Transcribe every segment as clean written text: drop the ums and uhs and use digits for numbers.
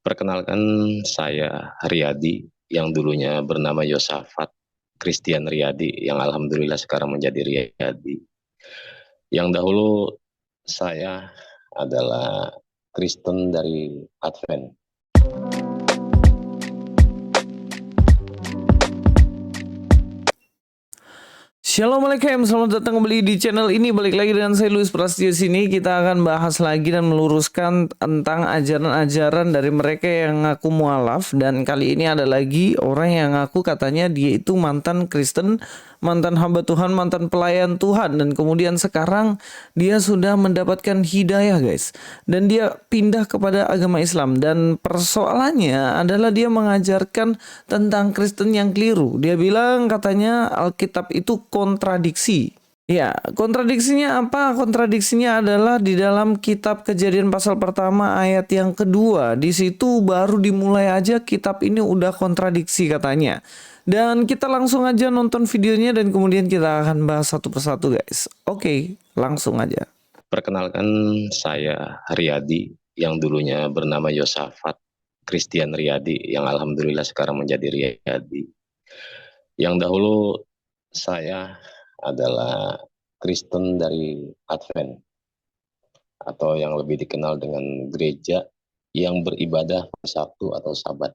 Perkenalkan, saya Riyadi yang dulunya bernama Yosafat Christian Riyadi yang alhamdulillah sekarang menjadi Riyadi. Yang dahulu saya adalah Kristen dari Advent. Assalamualaikum, selamat datang kembali di channel ini. Balik lagi dengan saya Luis Prasetyo. Sini kita akan bahas lagi dan meluruskan tentang ajaran-ajaran dari mereka yang ngaku mualaf. Dan kali ini ada lagi orang yang ngaku katanya dia itu mantan Kristen, mantan hamba Tuhan, mantan pelayan Tuhan, dan kemudian sekarang dia sudah mendapatkan hidayah, guys, dan dia pindah kepada agama Islam. Dan persoalannya adalah dia mengajarkan tentang Kristen yang keliru. Dia bilang katanya Alkitab itu kontradiksi. Ya, kontradiksinya apa? Kontradiksinya adalah di dalam kitab Kejadian pasal pertama ayat yang kedua. Di situ baru dimulai aja kitab ini udah kontradiksi katanya. Dan kita langsung aja nonton videonya dan kemudian kita akan bahas satu persatu, guys. Oke, langsung aja. Perkenalkan, saya Riyadi yang dulunya bernama Yosafat Christian Riyadi yang alhamdulillah sekarang menjadi Riyadi. Yang dahulu saya adalah Kristen dari Advent atau yang lebih dikenal dengan gereja yang beribadah Sabtu atau Sabat.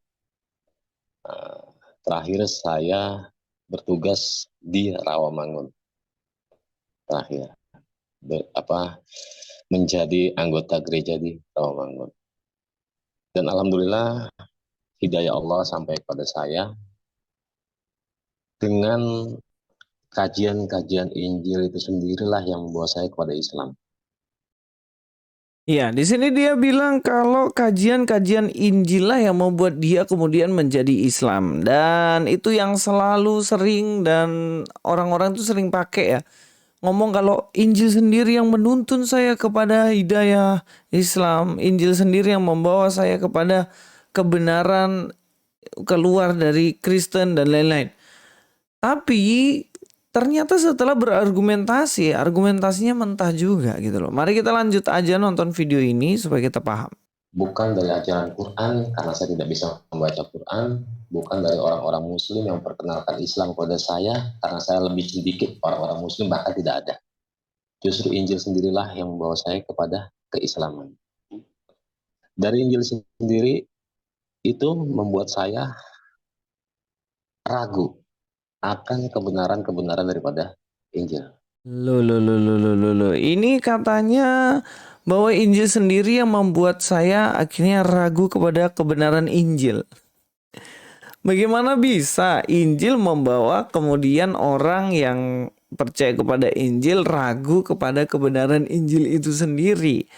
Terakhir saya bertugas di Rawamangun. Terakhir menjadi anggota gereja di Rawamangun. Dan alhamdulillah hidayah Allah sampai kepada saya dengan kajian-kajian Injil itu sendirilah yang membawa saya kepada Islam. Iya, di sini dia bilang kalau kajian-kajian Injil lah yang membuat dia kemudian menjadi Islam. Dan itu yang selalu sering dan orang-orang itu sering pakai ya. Ngomong kalau Injil sendiri yang menuntun saya kepada hidayah Islam. Injil sendiri yang membawa saya kepada kebenaran, keluar dari Kristen dan lain-lain. Tapi ternyata setelah berargumentasi, argumentasinya mentah juga gitu loh. Mari kita lanjut aja nonton video ini supaya kita paham. Bukan dari ajaran Quran, karena saya tidak bisa membaca Quran. Bukan dari orang-orang Muslim yang memperkenalkan Islam kepada saya, karena saya lebih sedikit orang-orang Muslim, bahkan tidak ada. Justru Injil sendirilah yang membawa saya kepada keislaman. Dari Injil sendiri itu membuat saya ragu akan kebenaran-kebenaran daripada Injil. Loh. Ini katanya bahwa Injil sendiri yang membuat saya akhirnya ragu kepada kebenaran Injil. Bagaimana bisa Injil membawa kemudian orang yang percaya kepada Injil ragu kepada kebenaran Injil itu sendiri?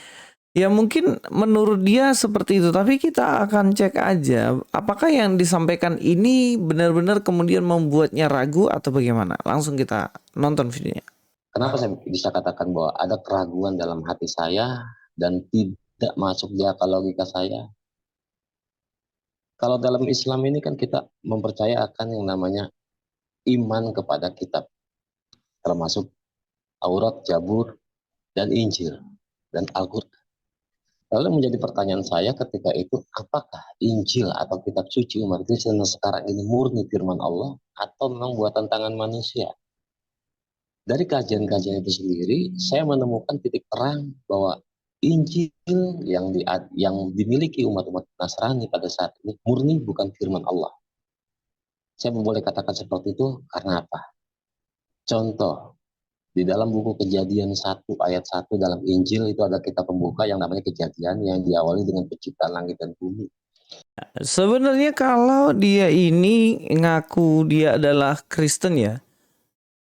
Ya mungkin menurut dia seperti itu, tapi kita akan cek aja apakah yang disampaikan ini benar-benar kemudian membuatnya ragu atau bagaimana. Langsung kita nonton videonya. Kenapa saya bisa katakan bahwa ada keraguan dalam hati saya dan tidak masuk di akal logika saya? Kalau dalam Islam ini kan kita mempercaya akan yang namanya iman kepada kitab, termasuk Taurat, Zabur, dan Injil, dan Al-Quran. Lalu menjadi pertanyaan saya ketika itu, apakah Injil atau kitab suci umat Kristen sekarang ini murni firman Allah atau memang buatan tangan manusia? Dari kajian-kajian itu sendiri, saya menemukan titik terang bahwa Injil yang dimiliki umat-umat Nasrani pada saat ini murni bukan firman Allah. Saya boleh katakan seperti itu karena apa? Contoh, di dalam buku Kejadian 1 ayat 1 dalam Injil itu ada kitab pembuka yang namanya Kejadian yang diawali dengan penciptaan langit dan bumi. Sebenarnya kalau dia ini ngaku dia adalah Kristen ya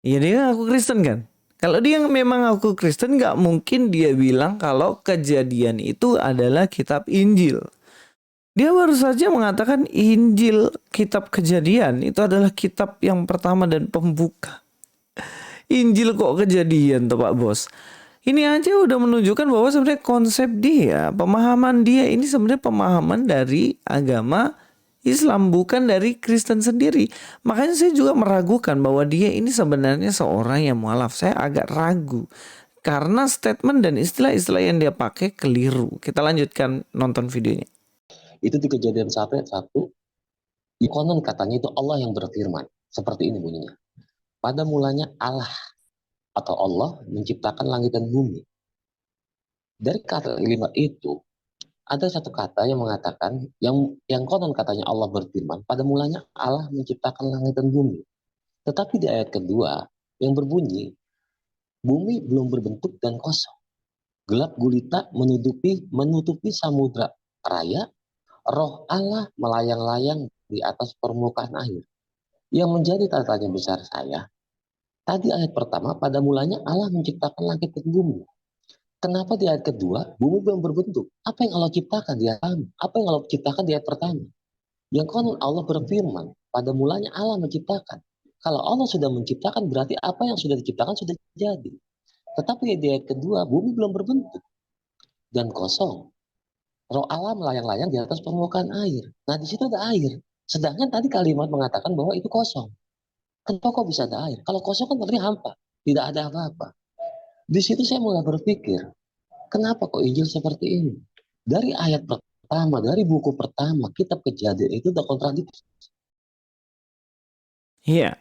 dia ngaku Kristen kan? Kalau dia memang ngaku Kristen nggak mungkin dia bilang kalau Kejadian itu adalah kitab Injil. Dia baru saja mengatakan Injil, kitab Kejadian itu adalah kitab yang pertama dan pembuka. Injil kok Kejadian tuh Pak Bos. Ini aja udah menunjukkan bahwa sebenarnya konsep dia, pemahaman dia ini sebenarnya pemahaman dari agama Islam, bukan dari Kristen sendiri. Makanya saya juga meragukan bahwa dia ini sebenarnya seorang yang mualaf. Saya agak ragu karena statement dan istilah-istilah yang dia pakai keliru. Kita lanjutkan nonton videonya. Itu di Kejadian 1 ayat 1. Konon katanya itu Allah yang berfirman. Seperti ini bunyinya. Pada mulanya Allah atau Allah menciptakan langit dan bumi. Dari kalimat itu ada satu kata yang mengatakan yang konon katanya Allah berfirman, pada mulanya Allah menciptakan langit dan bumi. Tetapi di ayat kedua yang berbunyi, bumi belum berbentuk dan kosong. Gelap gulita menutupi samudra raya, roh Allah melayang-layang di atas permukaan air. Yang menjadi tanda tanya besar saya, tadi ayat pertama pada mulanya Allah menciptakan langit dan bumi. Kenapa di ayat kedua bumi belum berbentuk? Apa yang Allah ciptakan di ayat pertama? Apa yang Allah ciptakan di ayat pertama? Yang konon Allah berfirman, pada mulanya Allah menciptakan. Kalau Allah sudah menciptakan berarti apa yang sudah diciptakan sudah jadi. Tetapi di ayat kedua bumi belum berbentuk dan kosong. Roh Allah melayang-layang di atas permukaan air. Nah di situ ada air. Sedangkan tadi kalimat mengatakan bahwa itu kosong. Kenapa kok bisa ada air? Kalau kosong kan berarti hampa, tidak ada apa-apa. Di situ saya mulai berpikir, kenapa kok Injil seperti ini? Dari ayat pertama, dari buku pertama, kitab Kejadian itu udah kontradiksi. Iya,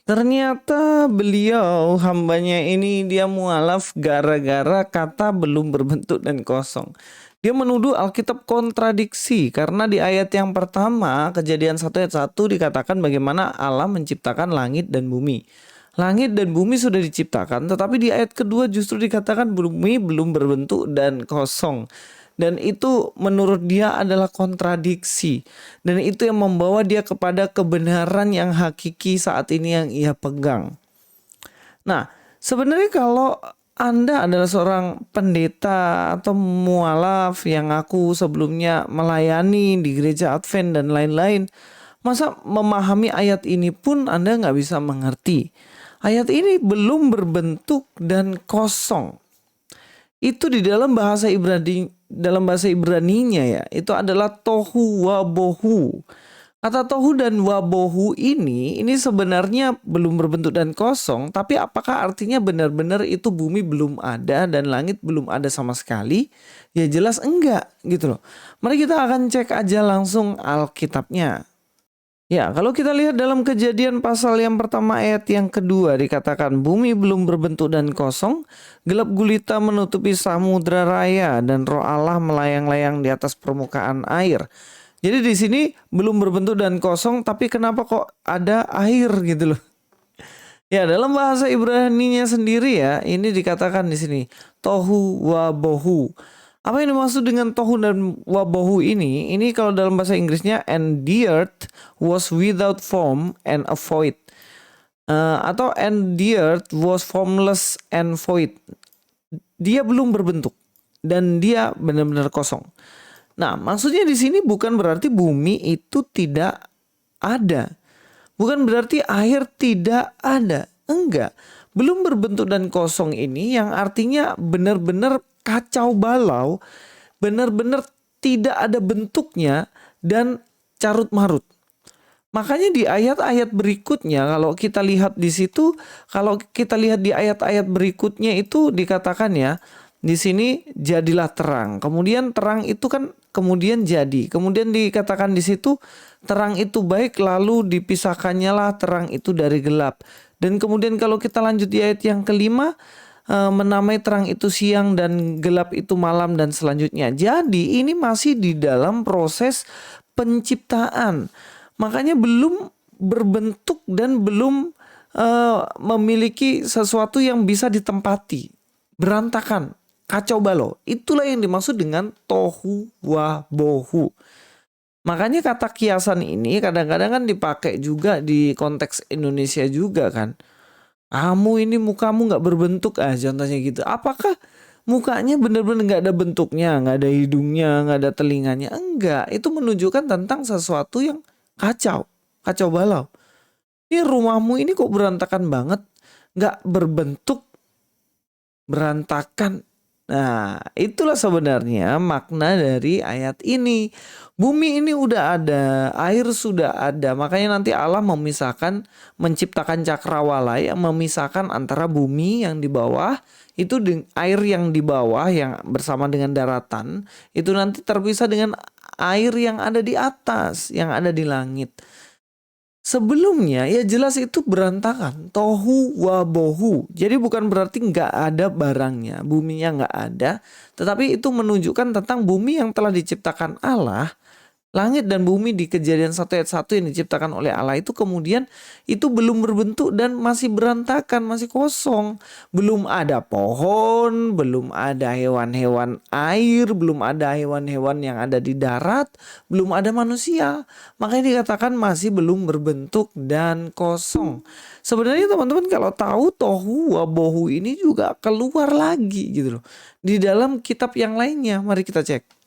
ternyata beliau hambanya ini dia mualaf gara-gara kata belum berbentuk dan kosong. Dia menuduh Alkitab kontradiksi karena di ayat yang pertama Kejadian 1 ayat 1 dikatakan bagaimana Allah menciptakan langit dan bumi. Langit dan bumi sudah diciptakan, tetapi di ayat kedua justru dikatakan bumi belum berbentuk dan kosong. Dan itu menurut dia adalah kontradiksi. Dan itu yang membawa dia kepada kebenaran yang hakiki saat ini yang ia pegang. Nah, sebenarnya kalau Anda adalah seorang pendeta atau mualaf yang aku sebelumnya melayani di gereja Advent dan lain-lain, masa memahami ayat ini pun Anda nggak bisa mengerti. Ayat ini belum berbentuk dan kosong. Itu di dalam bahasa Ibraninya ya, itu adalah tohu wabohu. Kata tohu dan wabohu ini sebenarnya belum berbentuk dan kosong, tapi apakah artinya benar-benar itu bumi belum ada dan langit belum ada sama sekali? Ya jelas enggak gitu loh. Mari kita akan cek aja langsung Alkitabnya. Ya, kalau kita lihat dalam Kejadian pasal yang pertama ayat yang kedua dikatakan bumi belum berbentuk dan kosong, gelap gulita menutupi samudra raya dan roh Allah melayang-layang di atas permukaan air. Jadi di sini belum berbentuk dan kosong, tapi kenapa kok ada air gitu loh. Ya, dalam bahasa Ibraninya sendiri ya, ini dikatakan di sini tohu wabohu. Apa yang dimaksud dengan tohu dan wabohu ini? Ini kalau dalam bahasa Inggrisnya, and the earth was without form and a void. Atau and the earth was formless and void. Dia belum berbentuk dan dia benar-benar kosong. Nah, maksudnya di sini bukan berarti bumi itu tidak ada. Bukan berarti air tidak ada. Enggak. Belum berbentuk dan kosong ini yang artinya benar-benar kacau balau, benar-benar tidak ada bentuknya dan carut marut. Makanya di ayat-ayat berikutnya kalau kita lihat di situ, kalau kita lihat di ayat-ayat berikutnya itu dikatakan ya, di sini jadilah terang. Kemudian terang itu kan kemudian jadi. Kemudian dikatakan di situ terang itu baik, lalu dipisahkannya lah terang itu dari gelap. Dan kemudian kalau kita lanjut di ayat yang kelima, menamai terang itu siang dan gelap itu malam dan selanjutnya. Jadi ini masih di dalam proses penciptaan. Makanya belum berbentuk dan belum memiliki sesuatu yang bisa ditempati. Berantakan, kacau balau. Itulah yang dimaksud dengan tohu wabohu. Makanya kata kiasan ini kadang-kadang kan dipakai juga di konteks Indonesia juga kan. Kamu ini mukamu nggak berbentuk contohnya gitu. Apakah mukanya benar-benar nggak ada bentuknya, nggak ada hidungnya, nggak ada telinganya? Enggak, itu menunjukkan tentang sesuatu yang kacau balau. Ini rumahmu ini kok berantakan banget, nggak berbentuk, berantakan. Nah, itulah sebenarnya makna dari ayat ini. Bumi ini udah ada, air sudah ada. Makanya nanti Allah menciptakan cakrawala yang memisahkan antara bumi yang di bawah, itu air yang di bawah yang bersama dengan daratan, itu nanti terpisah dengan air yang ada di atas, yang ada di langit. Sebelumnya ya jelas itu berantakan, tohu wabohu. Jadi bukan berarti nggak ada barangnya, buminya nggak ada, tetapi itu menunjukkan tentang bumi yang telah diciptakan Allah. Langit dan bumi di Kejadian 1 ayat 1 yang diciptakan oleh Allah itu kemudian itu belum berbentuk dan masih berantakan, masih kosong. Belum ada pohon, belum ada hewan-hewan air, belum ada hewan-hewan yang ada di darat, belum ada manusia. Makanya dikatakan masih belum berbentuk dan kosong. Sebenarnya teman-teman kalau tahu tohu wabohu ini juga keluar lagi gitu loh. Di dalam kitab yang lainnya, mari kita cek.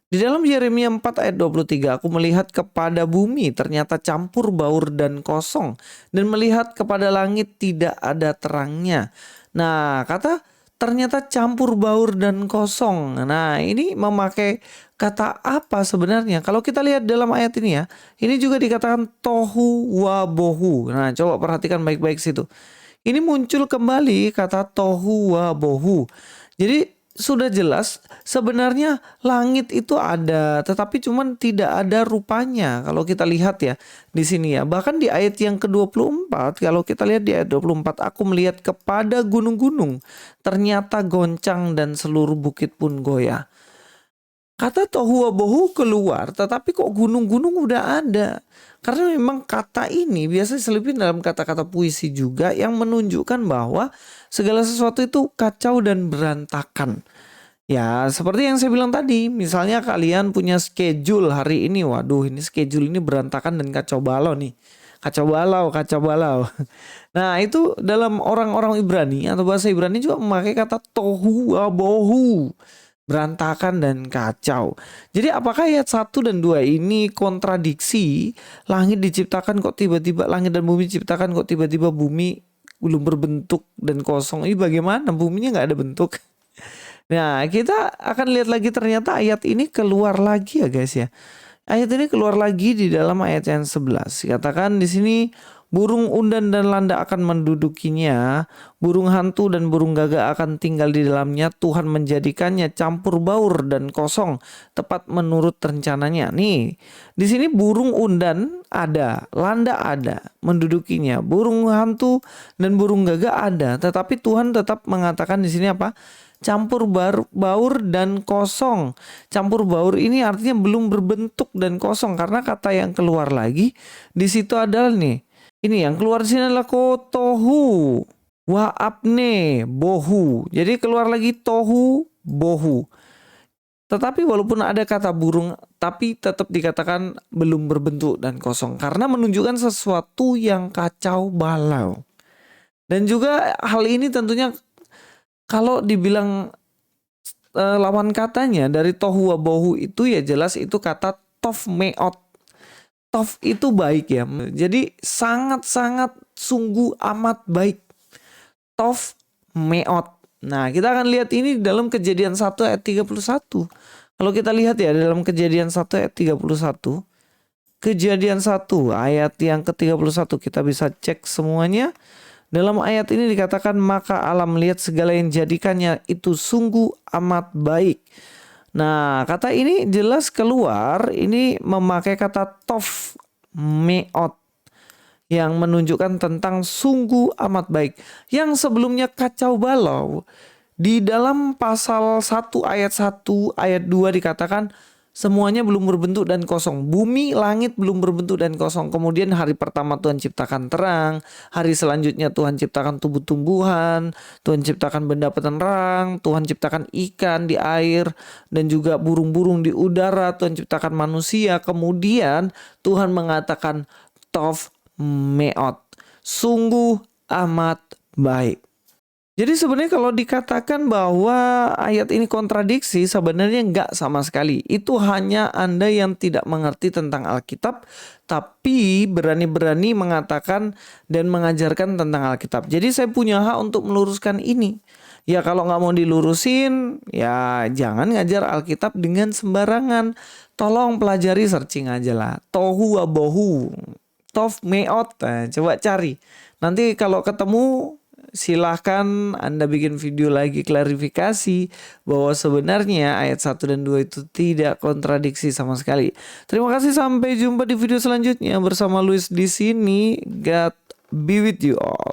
Di dalam Yeremia 4 ayat 23, aku melihat kepada bumi ternyata campur baur dan kosong, dan melihat kepada langit tidak ada terangnya. Nah, kata ternyata campur baur dan kosong. Nah, ini memakai kata apa sebenarnya? Kalau kita lihat dalam ayat ini ya, ini juga dikatakan tohu wabohu. Nah, coba perhatikan baik-baik situ. Ini muncul kembali kata tohu wabohu. Jadi sudah jelas sebenarnya langit itu ada, tetapi cuman tidak ada rupanya kalau kita lihat ya di sini ya. Bahkan di ayat yang ke-24, kalau kita lihat di ayat 24, aku melihat kepada gunung-gunung, ternyata goncang dan seluruh bukit pun goyah. Kata tohu wabohu keluar, tetapi kok gunung-gunung udah ada. Karena memang kata ini biasa diselipin dalam kata-kata puisi juga yang menunjukkan bahwa segala sesuatu itu kacau dan berantakan. Ya, seperti yang saya bilang tadi, misalnya kalian punya schedule hari ini, waduh ini schedule ini berantakan dan kacau balau nih. Kacau balau, kacau balau. Nah, itu dalam orang-orang Ibrani atau bahasa Ibrani juga memakai kata tohu wabohu. Berantakan dan kacau. Jadi apakah ayat 1 dan 2 ini kontradiksi? Langit diciptakan kok tiba-tiba, langit dan bumi diciptakan kok tiba-tiba bumi belum berbentuk dan kosong. Ini bagaimana? Buminya nggak ada bentuk. Nah, kita akan lihat lagi ternyata ayat ini keluar lagi ya guys ya. Ayat ini keluar lagi di dalam ayat yang 11. Katakan di sini burung undan dan landa akan mendudukinya, burung hantu dan burung gagak akan tinggal di dalamnya. Tuhan menjadikannya campur baur dan kosong, tepat menurut rencananya. Nih, di sini burung undan ada, landa ada, mendudukinya. Burung hantu dan burung gagak ada, tetapi Tuhan tetap mengatakan di sini apa? Campur baur dan kosong. Campur baur ini artinya belum berbentuk dan kosong karena kata yang keluar lagi di situ adalah nih. Ini yang keluar di sini adalah kotohu wa apne bohu. Jadi keluar lagi tohu bohu. Tetapi walaupun ada kata burung, tapi tetap dikatakan belum berbentuk dan kosong karena menunjukkan sesuatu yang kacau balau. Dan juga hal ini tentunya kalau dibilang lawan katanya dari tohu wabohu itu ya jelas itu kata tof meot. Tof itu baik ya. Jadi sangat-sangat sungguh amat baik. Tof meot. Nah, kita akan lihat ini dalam Kejadian 1 ayat 31. Kalau kita lihat ya dalam Kejadian 1 ayat 31. Kejadian 1 ayat yang ke-31 kita bisa cek semuanya. Dalam ayat ini dikatakan maka Allah melihat segala yang jadikannya itu sungguh amat baik. Nah, kata ini jelas keluar, ini memakai kata tof meot yang menunjukkan tentang sungguh amat baik. Yang sebelumnya kacau balau, di dalam pasal 1 ayat 1 ayat 2 dikatakan semuanya belum berbentuk dan kosong. Bumi, langit belum berbentuk dan kosong. Kemudian hari pertama Tuhan ciptakan terang. Hari selanjutnya Tuhan ciptakan tumbuh-tumbuhan. Tuhan ciptakan benda penerang. Tuhan ciptakan ikan di air. Dan juga burung-burung di udara. Tuhan ciptakan manusia. Kemudian Tuhan mengatakan Tov meot. Sungguh amat baik. Jadi sebenarnya kalau dikatakan bahwa ayat ini kontradiksi sebenarnya enggak sama sekali. Itu hanya Anda yang tidak mengerti tentang Alkitab tapi berani-berani mengatakan dan mengajarkan tentang Alkitab. Jadi saya punya hak untuk meluruskan ini. Ya kalau nggak mau dilurusin ya jangan ngajar Alkitab dengan sembarangan. Tolong pelajari searching aja lah. Tohu wabohu. Tov meot. Nah, coba cari. Nanti kalau ketemu silahkan Anda bikin video lagi klarifikasi bahwa sebenarnya ayat 1 dan 2 itu tidak kontradiksi sama sekali. Terima kasih, sampai jumpa di video selanjutnya bersama Luis di sini. God be with you all.